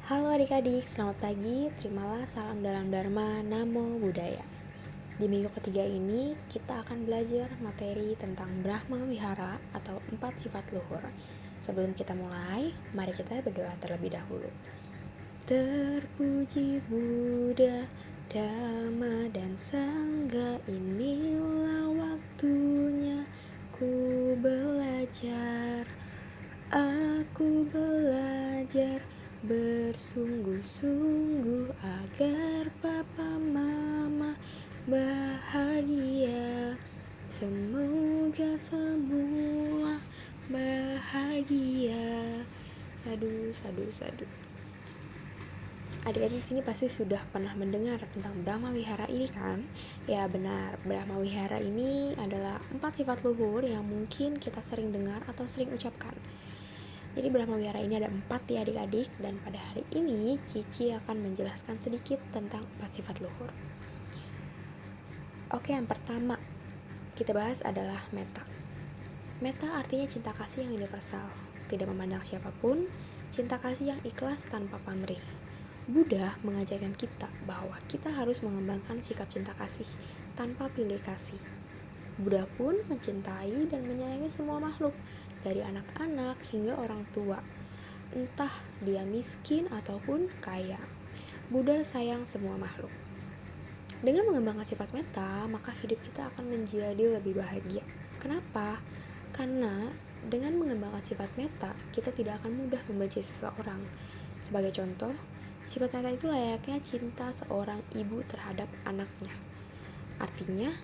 Halo adik-adik, selamat pagi. Terimalah salam dalam Dharma, Namo Buddhaya. Di minggu ketiga ini, kita akan belajar materi tentang Brahma Wihara atau 4 sifat luhur. Sebelum kita mulai, mari kita berdoa terlebih dahulu. Terpuji Buddha, Dhamma, dan Sangha, inilah waktunya ku belajar. Aku belajar bersungguh-sungguh agar papa mama bahagia. Semoga semua bahagia. Sadu, sadu, sadu. Adik-adik sini pasti sudah pernah mendengar tentang Brahma Wihara ini kan? Ya benar, Brahma Wihara ini adalah 4 sifat luhur yang mungkin kita sering dengar atau sering ucapkan. Jadi Brahma Wihara ini ada 4 ya adik-adik, dan pada hari ini Cici akan menjelaskan sedikit tentang 4 sifat luhur. Oke, yang pertama kita bahas adalah metta. Metta artinya cinta kasih yang universal, tidak memandang siapapun, cinta kasih yang ikhlas tanpa pamrih. Buddha mengajarkan kita bahwa kita harus mengembangkan sikap cinta kasih tanpa pilih kasih. Buddha pun mencintai dan menyayangi semua makhluk, dari anak-anak hingga orang tua, entah dia miskin ataupun kaya. Buddha sayang semua makhluk. Dengan mengembangkan sifat metta, maka hidup kita akan menjadi lebih bahagia. Kenapa? Karena dengan mengembangkan sifat metta, kita tidak akan mudah membenci seseorang. Sebagai contoh, sifat metta itu layaknya cinta seorang ibu terhadap anaknya. Artinya,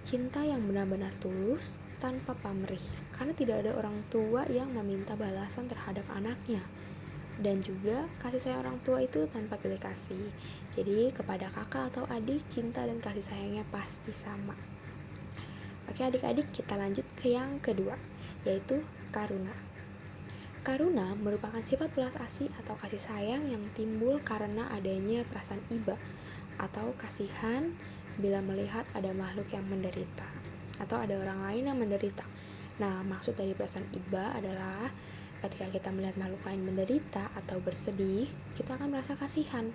cinta yang benar-benar tulus tanpa pamrih, karena tidak ada orang tua yang meminta balasan terhadap anaknya. Dan juga kasih sayang orang tua itu tanpa pilih kasih. Jadi kepada kakak atau adik, cinta dan kasih sayangnya pasti sama. Oke adik-adik, kita lanjut ke yang kedua, yaitu karuna. Karuna merupakan sifat belas asih atau kasih sayang yang timbul karena adanya perasaan iba atau kasihan bila melihat ada makhluk yang menderita atau ada orang lain yang menderita. Nah, maksud dari perasaan iba adalah ketika kita melihat makhluk lain menderita atau bersedih, kita akan merasa kasihan.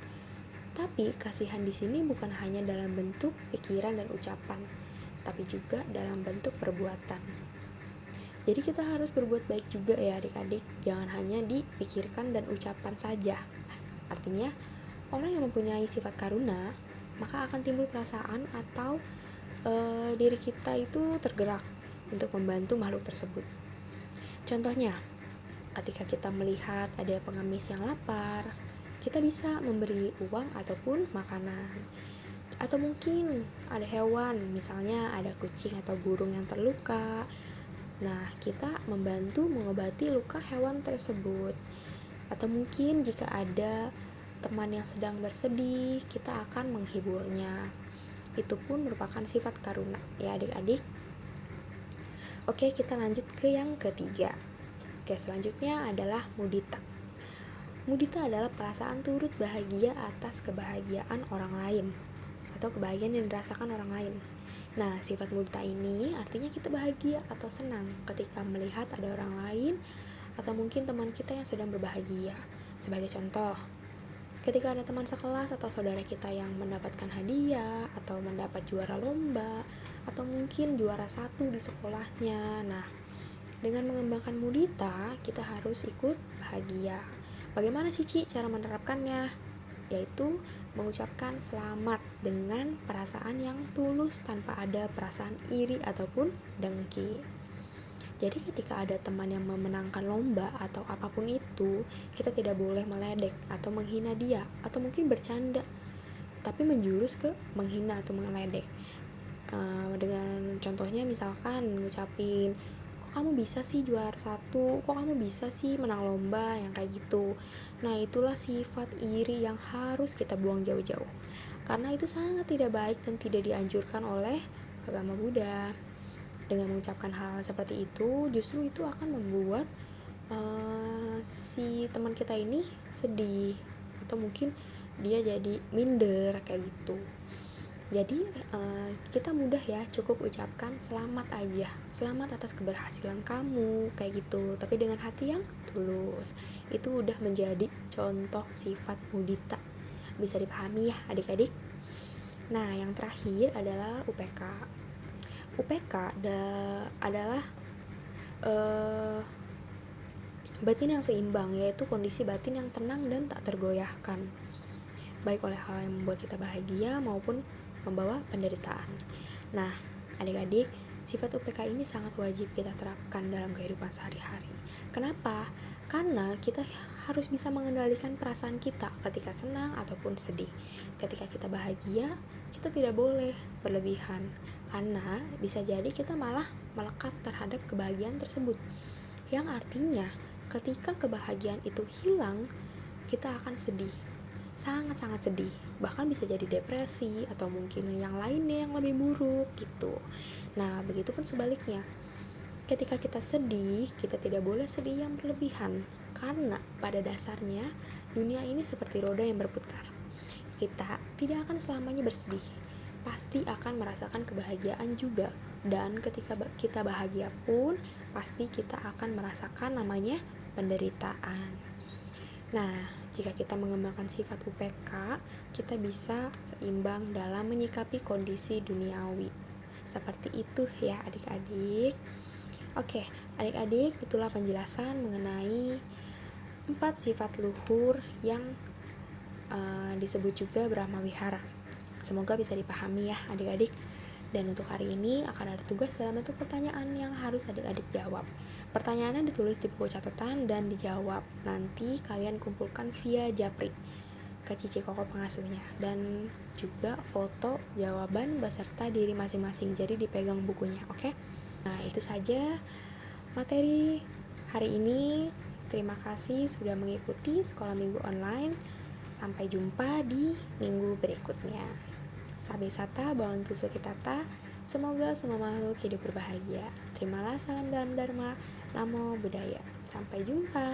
Tapi kasihan di sini bukan hanya dalam bentuk pikiran dan ucapan, tapi juga dalam bentuk perbuatan. Jadi kita harus berbuat baik juga ya adik-adik, jangan hanya dipikirkan dan ucapan saja. Artinya, orang yang mempunyai sifat karuna, maka akan timbul perasaan atau diri kita itu tergerak untuk membantu makhluk tersebut. Contohnya, ketika kita melihat ada pengemis yang lapar, kita bisa memberi uang ataupun makanan. Atau mungkin ada hewan, misalnya ada kucing atau burung yang terluka. Nah, kita membantu mengobati luka hewan tersebut. Atau mungkin jika ada teman yang sedang bersedih, kita akan menghiburnya. Itu pun merupakan sifat karuna ya adik-adik. Oke, kita lanjut ke yang ketiga. Oke, selanjutnya adalah mudita. Mudita adalah perasaan turut bahagia atas kebahagiaan orang lain atau kebahagiaan yang dirasakan orang lain. Nah, sifat mudita ini artinya kita bahagia atau senang ketika melihat ada orang lain atau mungkin teman kita yang sedang berbahagia. Sebagai contoh, ketika ada teman sekelas atau saudara kita yang mendapatkan hadiah atau mendapat juara lomba atau mungkin juara 1 di sekolahnya. Nah, dengan mengembangkan mudita, kita harus ikut bahagia. Bagaimana sih Ci cara menerapkannya? Yaitu mengucapkan selamat dengan perasaan yang tulus tanpa ada perasaan iri ataupun dengki. Jadi ketika ada teman yang memenangkan lomba atau apapun itu, kita tidak boleh meledek atau menghina dia atau mungkin bercanda, tapi menjurus ke menghina atau meledek. Dengan contohnya misalkan ngucapin, kok kamu bisa sih juara 1, kok kamu bisa sih menang lomba, yang kayak gitu. Nah, itulah sifat iri yang harus kita buang jauh-jauh, karena itu sangat tidak baik dan tidak dianjurkan oleh agama Buddha. Dengan mengucapkan hal seperti itu, justru itu akan membuat si teman kita ini sedih atau mungkin dia jadi minder kayak gitu. Jadi kita mudah ya, cukup ucapkan selamat aja, selamat atas keberhasilan kamu kayak gitu, tapi dengan hati yang tulus. Itu udah menjadi contoh sifat mudita. Bisa dipahami ya adik-adik? Nah, yang terakhir adalah UPK. UPK adalah batin yang seimbang, yaitu kondisi batin yang tenang dan tak tergoyahkan, baik oleh hal yang membuat kita bahagia maupun membawa penderitaan. Nah, adik-adik, sifat UPK ini sangat wajib kita terapkan dalam kehidupan sehari-hari. Kenapa? Karena kita harus bisa mengendalikan perasaan kita ketika senang ataupun sedih. Ketika kita bahagia, kita tidak boleh berlebihan, karena bisa jadi kita malah melekat terhadap kebahagiaan tersebut, yang artinya ketika kebahagiaan itu hilang, kita akan sedih, sangat-sangat sedih, bahkan bisa jadi depresi atau mungkin yang lainnya yang lebih buruk gitu. Nah, begitupun sebaliknya, ketika kita sedih, kita tidak boleh sedih yang berlebihan, karena pada dasarnya dunia ini seperti roda yang berputar. Kita tidak akan selamanya bersedih, pasti akan merasakan kebahagiaan juga. Dan ketika kita bahagia pun pasti kita akan merasakan namanya penderitaan. Nah, jika kita mengembangkan sifat UPK, kita bisa seimbang dalam menyikapi kondisi duniawi. Seperti itu ya adik-adik. Oke, adik-adik, itulah penjelasan mengenai 4 sifat luhur yang disebut juga Brahma Wihara. Semoga bisa dipahami ya adik-adik. Dan untuk hari ini akan ada tugas dalam bentuk pertanyaan yang harus adik-adik jawab. Pertanyaannya ditulis di buku catatan dan dijawab. Nanti kalian kumpulkan via Japri ke Cici Koko pengasuhnya. Dan juga foto jawaban beserta diri masing-masing. Jadi dipegang bukunya, oke? Nah, itu saja materi hari ini. Terima kasih sudah mengikuti Sekolah Minggu Online. Sampai jumpa di minggu berikutnya. Sabe sata bawantu sukitata, semoga semua makhluk hidup berbahagia. Terimalah salam dalam Dharma, Namo Buddhaya. Sampai jumpa.